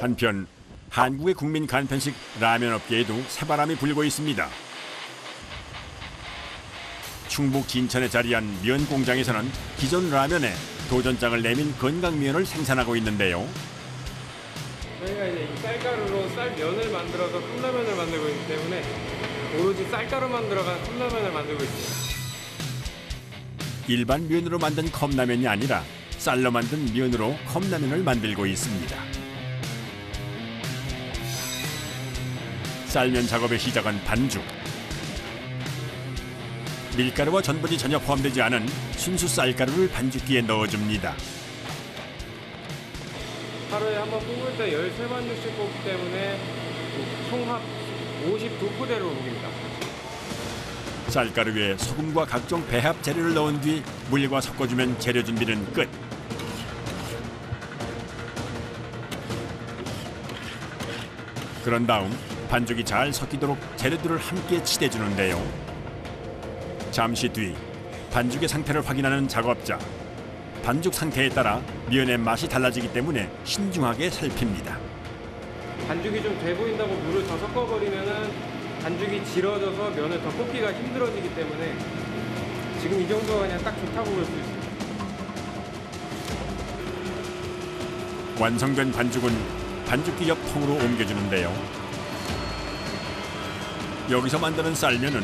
한편 한국의 국민 간편식 라면 업계에도 새바람이 불고 있습니다. 충북 진천에 자리한 면 공장에서는 기존 라면에 도전장을 내민 건강면을 생산하고 있는데요. 저희가 이제 이 쌀가루로 쌀면을 만들어서 컵라면을 만들고 있기 때문에 오로지 쌀가루만 들어간 컵라면을 만들고 있습니다. 일반 면으로 만든 컵라면이 아니라 쌀로 만든 면으로 컵라면을 만들고 있습니다. 쌀면 작업의 시작은 반죽. 밀가루와 전분이 전혀 포함되지 않은 순수 쌀가루를 반죽기에 넣어줍니다. 하루에 한 번 뽑을 때 13반죽씩 뽑기 때문에 총합 52포대를 옮깁니다. 쌀가루에 소금과 각종 배합 재료를 넣은 뒤 물과 섞어주면 재료 준비는 끝. 그런 다음 반죽이 잘 섞이도록 재료들을 함께 칠해주는데요. 잠시 뒤 반죽의 상태를 확인하는 작업자. 반죽 상태에 따라 면의 맛이 달라지기 때문에 신중하게 살핍니다. 반죽이 좀 돼 보인다고 물을 더 섞어버리면은 반죽이 질어져서 면을 더 뽑기가 힘들어지기 때문에 지금 이 정도가 그냥 딱 좋다고 볼 수 있습니다. 완성된 반죽은 반죽기 옆 통으로 옮겨주는데요. 여기서 만드는 쌀면은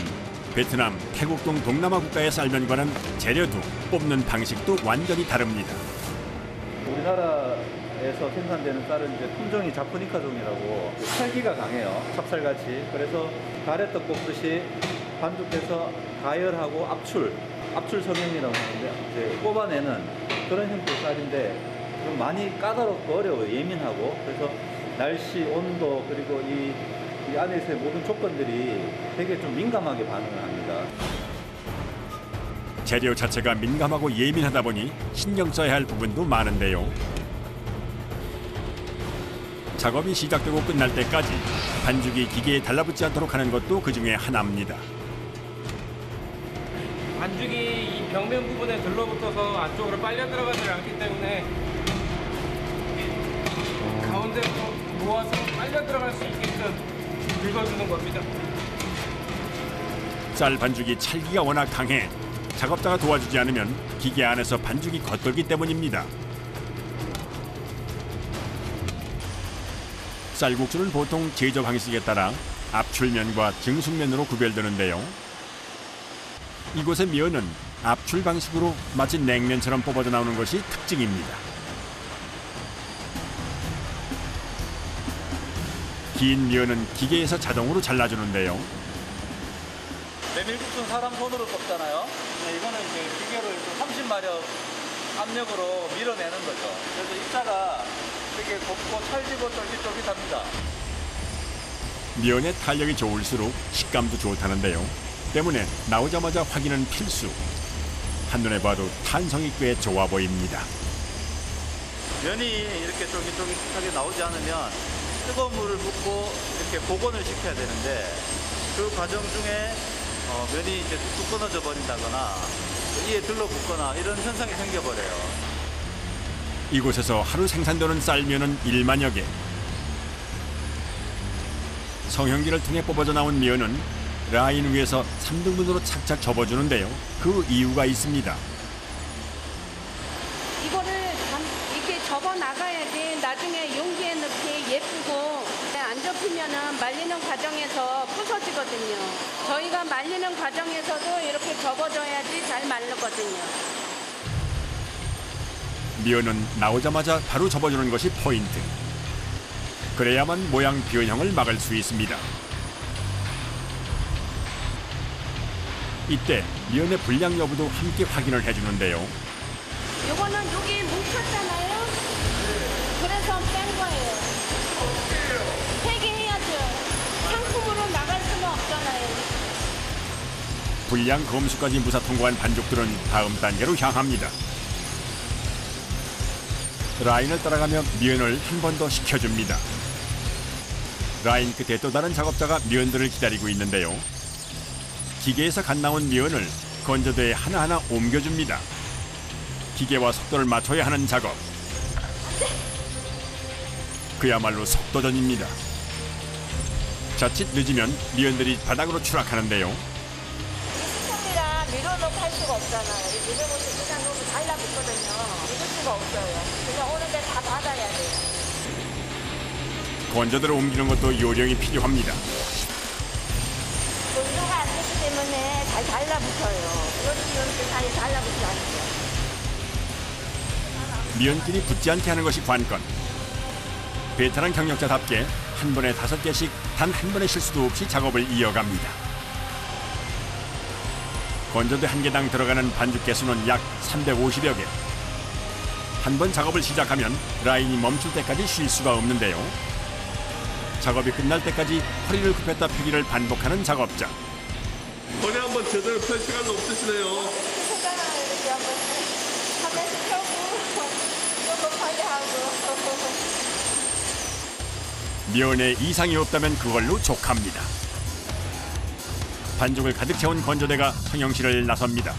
베트남, 태국 등 동남아 국가의 쌀면과는 재료도 뽑는 방식도 완전히 다릅니다. 우리나라에서 생산되는 쌀은 이제 품종이 자포니카종이라고 찰기가 강해요. 찹쌀같이. 그래서 가래떡 볶듯이 반죽해서 가열하고 압출 성형이라고 하는데 이제 뽑아내는 그런 형태의 쌀인데 좀 많이 까다롭고 어려워요. 예민하고. 그래서 날씨, 온도 그리고 이 안에서의 모든 조건들이 되게 좀 민감하게 반응을 합니다. 재료 자체가 민감하고 예민하다 보니 신경 써야 할 부분도 많은데요. 작업이 시작되고 끝날 때까지 반죽이 기계에 달라붙지 않도록 하는 것도 그 중에 하나입니다. 반죽이 이 벽면 부분에 들러붙어서 안쪽으로 빨려 들어가지 않기 때문에 가운데로 모아서 빨려 들어갈 수 있게끔 긁어주는 겁니다. 쌀 반죽이 찰기가 워낙 강해 작업자가 도와주지 않으면 기계 안에서 반죽이 겉돌기 때문입니다. 쌀국수는 보통 제조 방식에 따라 압출면과 증숙면으로 구별되는데요. 이곳의 면은 압출 방식으로 마치 냉면처럼 뽑아져 나오는 것이 특징입니다. 긴 면은 기계에서 자동으로 잘라주는데요. 메밀국수는 사람 손으로 뽑잖아요. 이거는 이제 기계로 30마력 압력으로 밀어내는 거죠. 그래서 입자가 되게 곱고 찰지고 쫄깃쫄깃합니다. 면의 탄력이 좋을수록 식감도 좋다는데요. 때문에 나오자마자 확인은 필수. 한눈에 봐도 탄성이 꽤 좋아 보입니다. 면이 이렇게 쫄깃쫄깃하게 나오지 않으면 뜨거운 물을 붓고 이렇게 복원을 시켜야 되는데 그 과정 중에 면이 이제 뚝뚝 끊어져 버린다거나 이에 들러붙거나 이런 현상이 생겨버려요. 이곳에서 하루 생산되는 쌀면은 1만여 개. 성형기를 통해 뽑아져 나온 면은 라인 위에서 3등분으로 착착 접어주는데요. 그 이유가 있습니다. 이거를 이렇게 접어 나가야지 나중에 용기에 넣기 예쁘고 안 접히면은 말리는 과정에서 부서지거든요. 저희가 말리는 과정에서도 이렇게 접어줘야지 잘 말르거든요. 면은 나오자마자 바로 접어주는 것이 포인트. 그래야만 모양 변형을 막을 수 있습니다. 이때 면의 불량 여부도 함께 확인을 해주는데요. 이거는 여기 뭉쳤잖아요. 그래서 뺀 거예요. 폐기해야죠. 상품으로 나갈 수는 없잖아요. 불량 검수까지 무사 통과한 반죽들은 다음 단계로 향합니다. 라인을 따라가며 면을 한 번 더 식혀줍니다. 라인 끝에 또 다른 작업자가 면들을 기다리고 있는데요. 기계에서 갓 나온 면을 건조대에 하나하나 옮겨줍니다. 기계와 속도를 맞춰야 하는 작업. 그야말로 속도전입니다. 자칫 늦으면 미연들이 바닥으로 추락하는데요. 시청이랑 밀어놓고 할 수가 없잖아요. 밀어놓고 그냥 너무 달라붙거든요. 믿을 수가 없어요. 그냥 오는데 다 받아야 돼요. 건조대로 옮기는 것도 요령이 필요합니다. 건조가 안 되기 때문에 잘 달라붙어요. 이렇게 잘 달라붙지 않죠. 미연끼리 붙지 않게 하는 것이 관건. 베테랑 경력자답게 한 번에 5개씩 단 한 번의 실수도 없이 작업을 이어갑니다. 건조대 한 개당 들어가는 반죽 개수는 약 350여 개. 한 번 작업을 시작하면 라인이 멈출 때까지 쉴 수가 없는데요. 작업이 끝날 때까지 허리를 굽혔다 펴기를 반복하는 작업자. 허리 한번 제대로 펼 시간은 없으시네요. 손가락을 이렇게 한번 하면서 펴고 또 높아게 하고. 면에 이상이 없다면 그걸로 족합니다. 반죽을 가득 채운 건조대가 성형실을 나섭니다.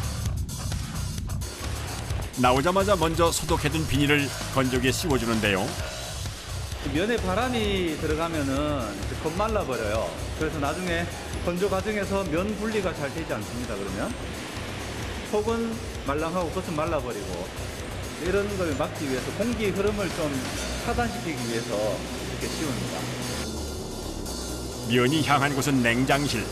나오자마자 먼저 소독해둔 비닐을 건조기에 씌워주는데요. 면에 바람이 들어가면은 겁 말라버려요. 그래서 나중에 건조 과정에서 면 분리가 잘 되지 않습니다. 그러면 속은 말랑하고 겉은 말라버리고 이런 걸 막기 위해서 공기 흐름을 좀 차단시키기 위해서 이렇게 씌웁니다. 면이 향한 곳은 냉장실.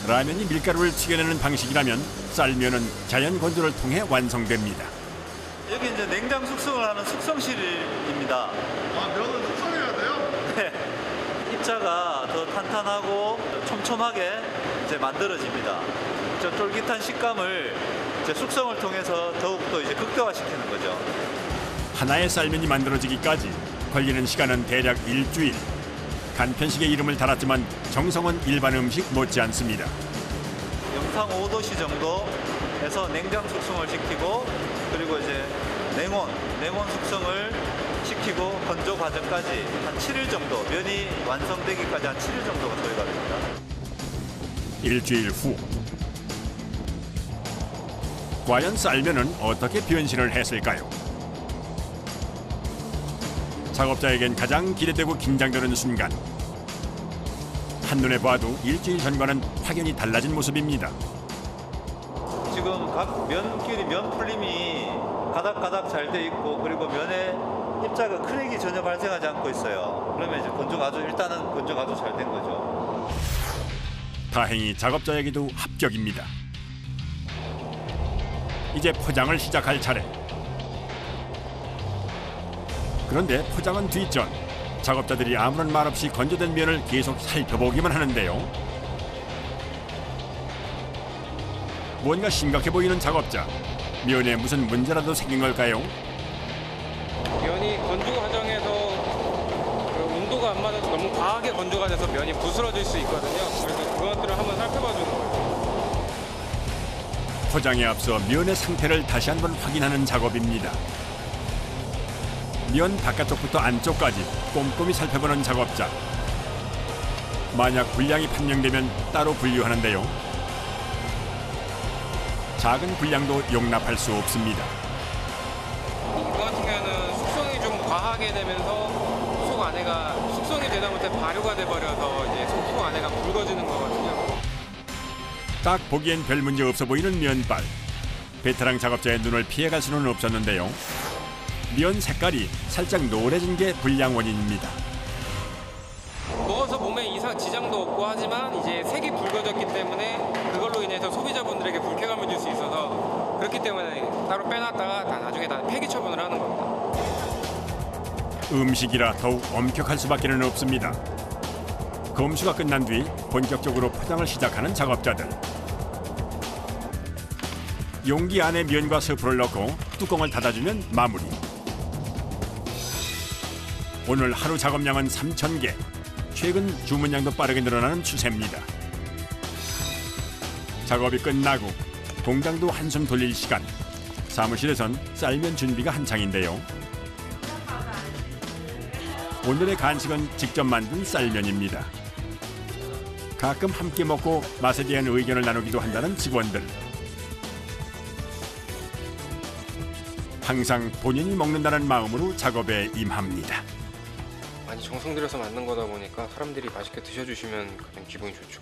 라면이 밀가루를 튀겨내는 방식이라면 쌀면은 자연 건조를 통해 완성됩니다. 여기 이제 냉장 숙성을 하는 숙성실입니다. 아, 면은 숙성해야 돼요? 네. 입자가 더 탄탄하고 촘촘하게 이제 만들어집니다. 저 쫄깃한 식감을 이제 숙성을 통해서 더욱더 이제 극대화시키는 거죠. 하나의 쌀면이 만들어지기까지 걸리는 시간은 대략 일주일. 간편식의 이름을 달았지만 정성은 일반 음식 못지않습니다. 영상 5도씨 정도에서 냉장 숙성을 시키고 그리고 이제 냉온 숙성을 시키고 건조 과정까지 한 7일 정도, 면이 완성되기까지 한 7일 정도가 소요가 됩니다. 일주일 후 과연 쌀면은 어떻게 변신을 했을까요? 작업자에겐 가장 기대되고 긴장되는 순간. 한눈에 봐도 일주일 전과는 확연히 달라진 모습입니다. 지금 각 면끼리 면 풀림이 가닥가닥 잘 돼 있고 그리고 면에 입자가 크랙이 전혀 발생하지 않고 있어요. 그러면 이제 일단은 건조가 아주 잘 된 거죠. 다행히 작업자에게도 합격입니다. 이제 포장을 시작할 차례. 그런데 포장은 뒷전. 작업자들이 아무런 말 없이 건조된 면을 계속 살펴보기만 하는데요. 뭔가 심각해 보이는 작업자. 면에 무슨 문제라도 생긴 걸까요? 면이 건조 과정에서 그 온도가 안 맞아서 너무 과하게 건조가 돼서 면이 부스러질 수 있거든요. 그래서 그것들을 한번 살펴봐 주는 거예요. 포장에 앞서 면의 상태를 다시 한번 확인하는 작업입니다. 면 바깥쪽부터 안쪽까지 꼼꼼히 살펴보는 작업자. 만약 불량이 판명되면 따로 분류하는데요. 작은 불량도 용납할 수 없습니다. 이거 같은 경우는 숙성이 좀 과하게 되면서 속 안에가 숙성이 되다 못해 발효가 돼버려서 이제 속 안에가 굵어지는 거거든요. 딱 보기엔 별 문제 없어 보이는 면발. 베테랑 작업자의 눈을 피해갈 수는 없었는데요. 면 색깔이 살짝 노래진 게 불량 원인입니다. 먹어서 몸에 이상 지장도 없고 하지만 이제 색이 붉어졌기 때문에 그걸로 인해서 소비자분들에게 불쾌감을 줄 수 있어서 그렇기 때문에 따로 빼놨다가 나중에 다 폐기 처분을 하는 겁니다. 음식이라 더욱 엄격할 수밖에는 없습니다. 검수가 끝난 뒤 본격적으로 포장을 시작하는 작업자들. 용기 안에 면과 스프를 넣고 뚜껑을 닫아주면 마무리. 오늘 하루 작업량은 3,000개. 최근 주문량도 빠르게 늘어나는 추세입니다. 작업이 끝나고 공장도 한숨 돌릴 시간. 사무실에선 쌀면 준비가 한창인데요. 오늘의 간식은 직접 만든 쌀면입니다. 가끔 함께 먹고 맛에 대한 의견을 나누기도 한다는 직원들. 항상 본인이 먹는다는 마음으로 작업에 임합니다. 많이 정성 들여서 만든 거다 보니까 사람들이 맛있게 드셔주시면 가장 기분이 좋죠.